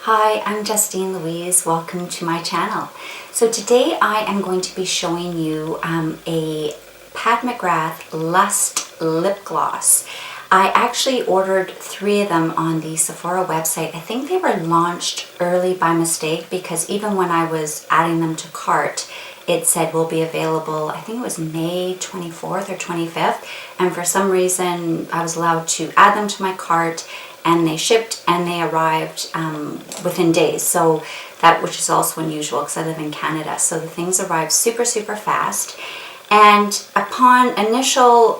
Hi, I'm Justine Louise. Welcome to my channel. So today I am going to be showing you a Pat McGrath LUST lip gloss. I actually ordered 3 of them on the Sephora website. I think they were launched early by mistake because even when I was adding them to cart, it said will be available, I think it was May 24th or 25th, and for some reason I was allowed to add them to my cart, and they shipped and they arrived within days, so that, which is also unusual because I live in Canada, so the things arrived super fast. And upon initial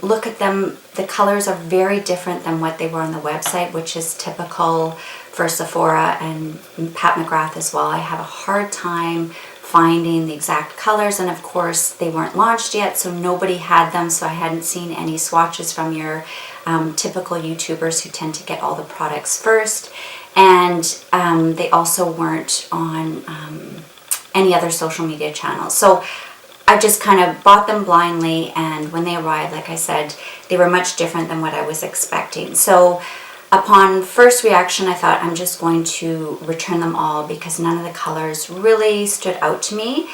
look at them, the colors are very different than what they were on the website, which is typical for Sephora and Pat McGrath as well. I have a hard time finding the exact colors, and of course they weren't launched yet, so nobody had them, so I hadn't seen any swatches from your typical YouTubers who tend to get all the products first, and they also weren't on any other social media channels. So I just kind of bought them blindly, and when they arrived, like I said, they were much different than what I was expecting. So upon first reaction, I thought I'm just going to return them all because none of the colors really stood out to me.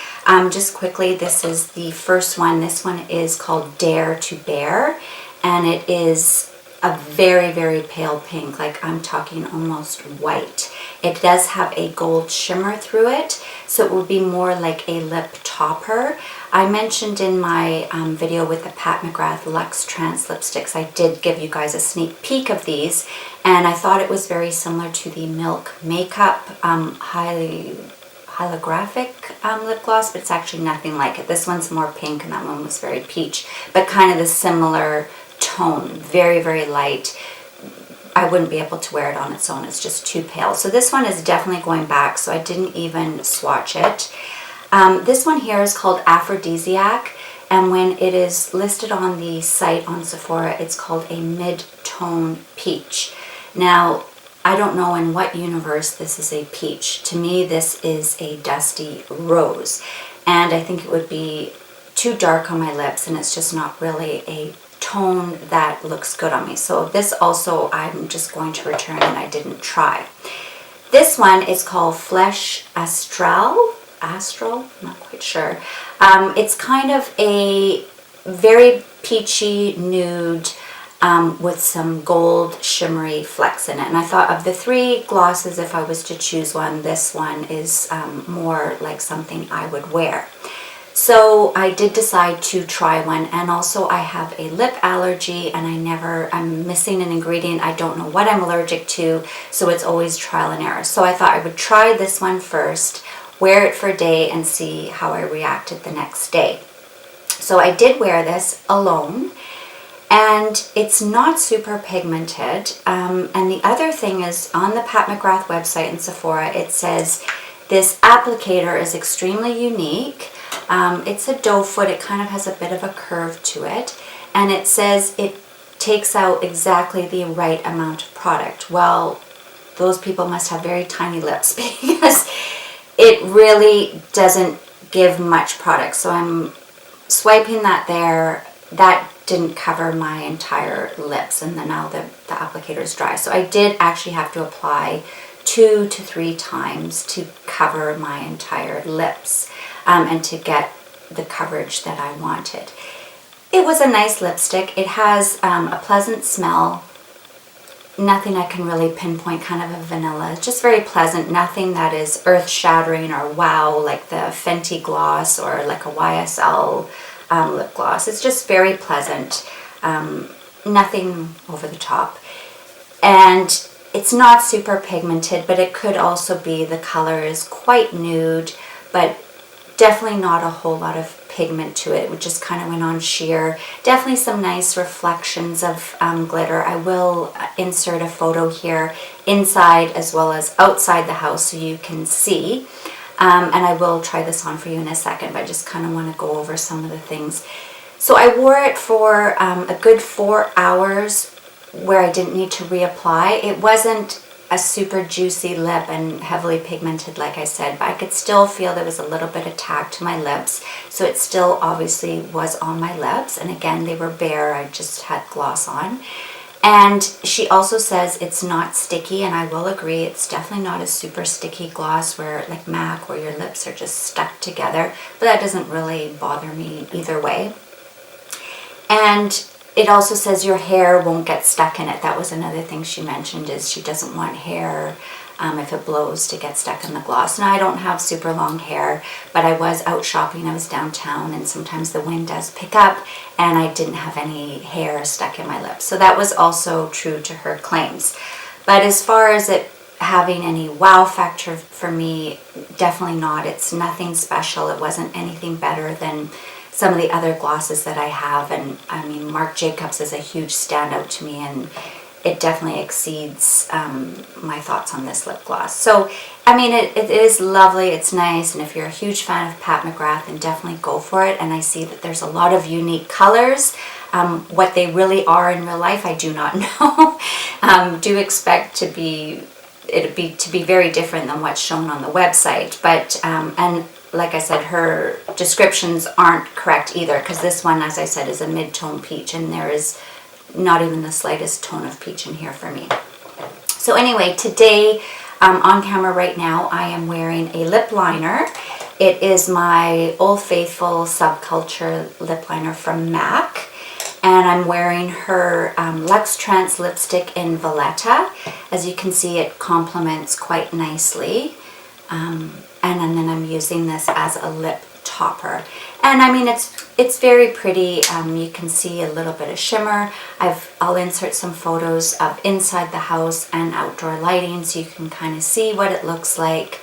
Just quickly, this is the first one. This one is called Dare to Bear, and it is a very pale pink, like I'm talking almost white. It does have a gold shimmer through it, so it would be more like a lip topper. I mentioned in my video with the Pat McGrath Luxetrance lipsticks, I did give you guys a sneak peek of these, and I thought it was very similar to the Milk Makeup holographic lip gloss, but it's actually nothing like it. This one's more pink and that one was very peach, but kind of the similar tone, very light. I wouldn't be able to wear it on its own, it's just too pale. So this one is definitely going back, so I didn't even swatch it. This one here is called APHRODISIAC, and when it is listed on the site on Sephora, it's called a mid-tone peach. Now, I don't know in what universe this is a peach. To me, this is a dusty rose, and I think it would be too dark on my lips, and it's just not really a tone that looks good on me. So this also I'm just going to return, and I didn't try. This one is called Flesh Astral, not quite sure. It's kind of a very peachy nude with some gold shimmery flecks in it, and I thought of the 3 glosses, if I was to choose one, this one is more like something I would wear. So I did decide to try one, and also I have a lip allergy, and I'm missing an ingredient. I don't know what I'm allergic to, so it's always trial and error. So I thought I would try this one first, wear it for a day, and see how I reacted the next day. So I did wear this alone, and it's not super pigmented. And the other thing is, on the Pat McGrath website in Sephora, it says this applicator is extremely unique. It's a doe foot, it kind of has a bit of a curve to it, and it says it takes out exactly the right amount of product. Well, those people must have very tiny lips because it really doesn't give much product. So I'm swiping that there. That didn't cover my entire lips, and then now the applicator is dry. So I did actually have to apply 2 to 3 times to cover my entire lips and to get the coverage that I wanted. It was a nice lipstick. It has a pleasant smell. Nothing I can really pinpoint, kind of a vanilla. It's just very pleasant. Nothing that is earth-shattering or wow, like the Fenty gloss or like a YSL lip gloss. It's just very pleasant. Nothing over the top. And it's not super pigmented, but it could also be the color is quite nude, but definitely not a whole lot of pigment to it. It just kind of went on sheer. Definitely some nice reflections of glitter. I will insert a photo here inside as well as outside the house so you can see. And I will try this on for you in a second, but I just kind of want to go over some of the things. So I wore it for a good 4 hours where I didn't need to reapply. It wasn't a super juicy lip and heavily pigmented, like I said, but I could still feel there was a little bit of tag to my lips, so it still obviously was on my lips, and again, they were bare. I just had gloss on, And she also says it's not sticky, and I will agree, it's definitely not a super sticky gloss where like MAC, where your lips are just stuck together, but that doesn't really bother me either way. And it also says your hair won't get stuck in it. That was another thing she mentioned, is she doesn't want hair, if it blows, to get stuck in the gloss. Now, I don't have super long hair, but I was out shopping, I was downtown, and sometimes the wind does pick up, and I didn't have any hair stuck in my lips. So that was also true to her claims. But as far as it having any wow factor for me, definitely not. It's nothing special. It wasn't anything better than some of the other glosses that I have. And I mean, Marc Jacobs is a huge standout to me, and it definitely exceeds my thoughts on this lip gloss. So, I mean, it is lovely, it's nice, and if you're a huge fan of Pat McGrath, then definitely go for it. And I see that there's a lot of unique colors. What they really are in real life, I do not know. Do expect to be very different than what's shown on the website. But, and like I said, her descriptions aren't correct either, because this one, as I said, is a mid-tone peach, and there is not even the slightest tone of peach in here for me. So anyway, today, on camera right now, I am wearing a lip liner. It is my Old Faithful Subculture lip liner from MAC. And I'm wearing her Luxetrance lipstick in Valletta. As you can see, it complements quite nicely. And then I'm using this as a lip topper. And I mean, it's very pretty. You can see a little bit of shimmer. I'll insert some photos of inside the house and outdoor lighting so you can kind of see what it looks like.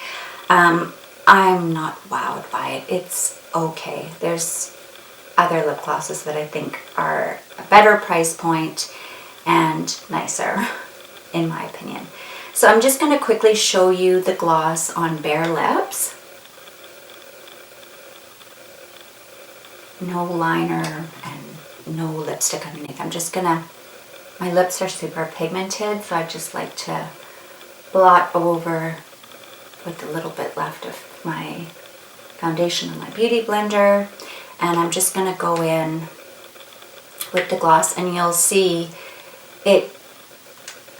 I'm not wowed by it. It's okay. There's other lip glosses that I think are a better price point and nicer, in my opinion. So I'm just going to quickly show you the gloss on bare lips. No liner and no lipstick underneath. I'm just gonna, my lips are super pigmented, so I just like to blot over with a little bit left of my foundation on my beauty blender. And I'm just gonna go in with the gloss, and you'll see it,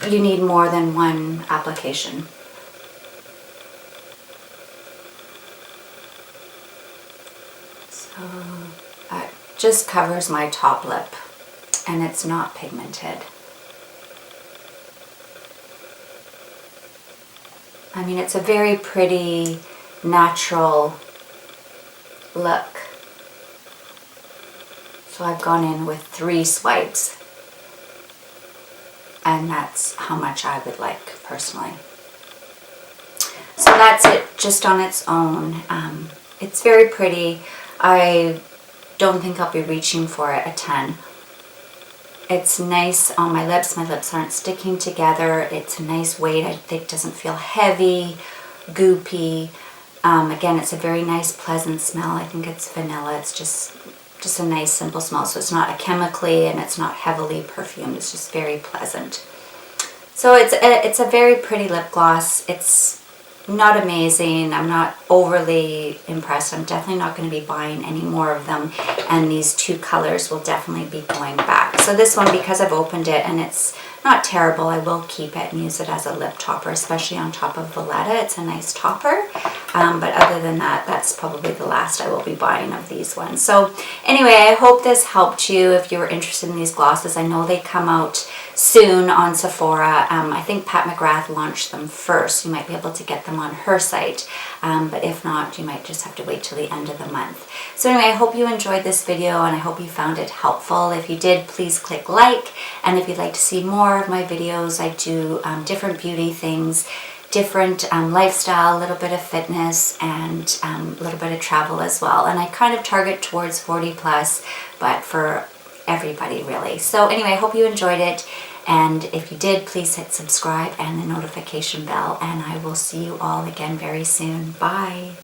you need more than one application. So that just covers my top lip, and it's not pigmented. I mean, it's a very pretty, natural look. So I've gone in with 3 swipes, and that's how much I would like personally. So that's it just on its own. It's very pretty. I don't think I'll be reaching for it a ton. It's nice on my lips. My lips aren't sticking together. It's a nice weight. I think it doesn't feel heavy, goopy. Again, it's a very nice, pleasant smell. I think it's vanilla. It's just a nice, simple smell. So it's not a chemically, and it's not heavily perfumed. It's just very pleasant. So it's a very pretty lip gloss. It's not amazing. I'm not overly impressed. I'm definitely not going to be buying any more of them, and these 2 colors will definitely be going back. So this one, because I've opened it and it's not terrible, I will keep it and use it as a lip topper, especially on top of Valletta. It's a nice topper. But other than that, that's probably the last I will be buying of these ones. So anyway, I hope this helped you if you were interested in these glosses. I know they come out soon on Sephora. I think Pat McGrath launched them first. You might be able to get them on her site. But if not, you might just have to wait till the end of the month. So anyway, I hope you enjoyed this video, and I hope you found it helpful. If you did, please click like. And if you'd like to see more of my videos, I do different beauty things, different lifestyle, a little bit of fitness, and a little bit of travel as well. And I kind of target towards 40 plus, but for everybody really. So anyway, I hope you enjoyed it. And if you did, please hit subscribe and the notification bell. And I will see you all again very soon. Bye.